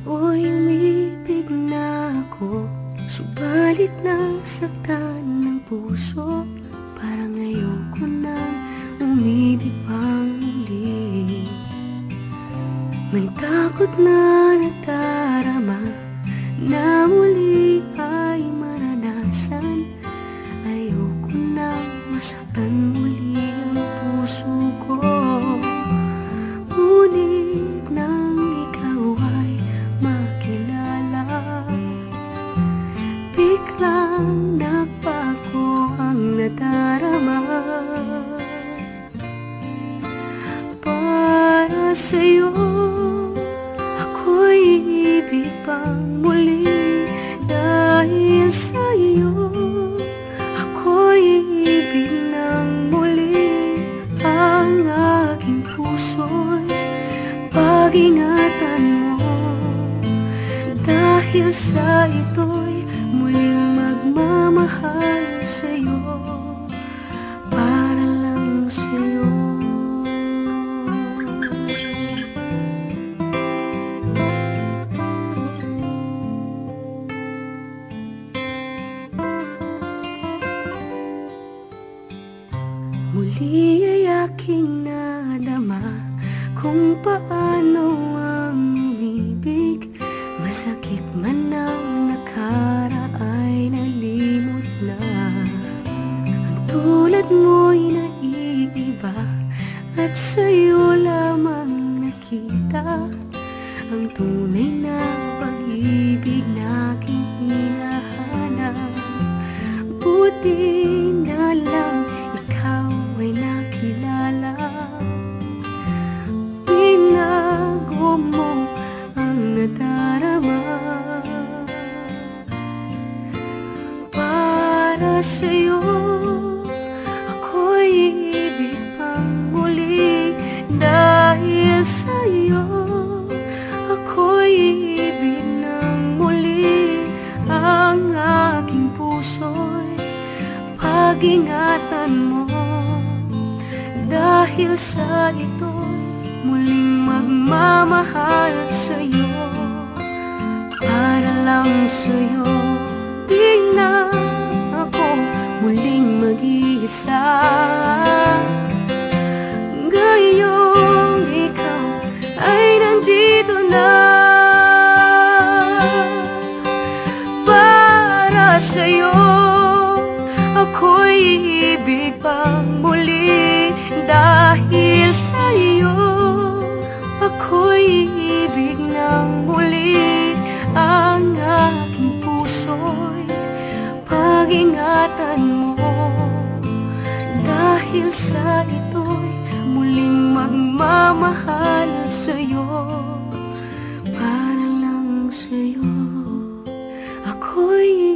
Nooy umibig na ako, subalit nasaktan ng puso. Parang ayoko nang umibig pang muli. May takot na nadarama na muli ay maranasan. Ayoko nang masaktan muli ang puso ko. Ngunit nang ikaw ay makilala, biglang nagbago ang nadarama. Para sa'yo ako'y ibig pang muli. Dahil sa'yo ako'y ibig ng muli. Ang aking puso'y pag-ingatan mo. Dahil sa ito'y muling magmamahal sa'yo, para lang sa'yo. Muli ay aking nadama kung paano ang umibig. Masakit man ang nakaraay, nalimot na. Ang tulad mo'y naiiba, at sa'yo lamang nakita ang tunay na pag-ibig na aking hinahanap. Buti na lang ikaw ay nakilala. Binago mo ang nadarama. Para sa'yo ako'y ibig pang muli. Dahil sa'yo ako'y ibig ng muli. Ang aking puso'y pag-ingatan mo. Dahil sa ito'y muling magmamahal sa'yo, para lang sa'yo. Di na ako muling mag-iisa. Ngayong ikaw ay nandito na. Para sa'yo ako'y ibig pang muli. Dahil sa'yo ako'y ibig ng muli. Ang aking puso'y pag-ingatan mo. Dahil sa ito'y muling magmamahal sa'yo, para lang sa'yo. Ako'y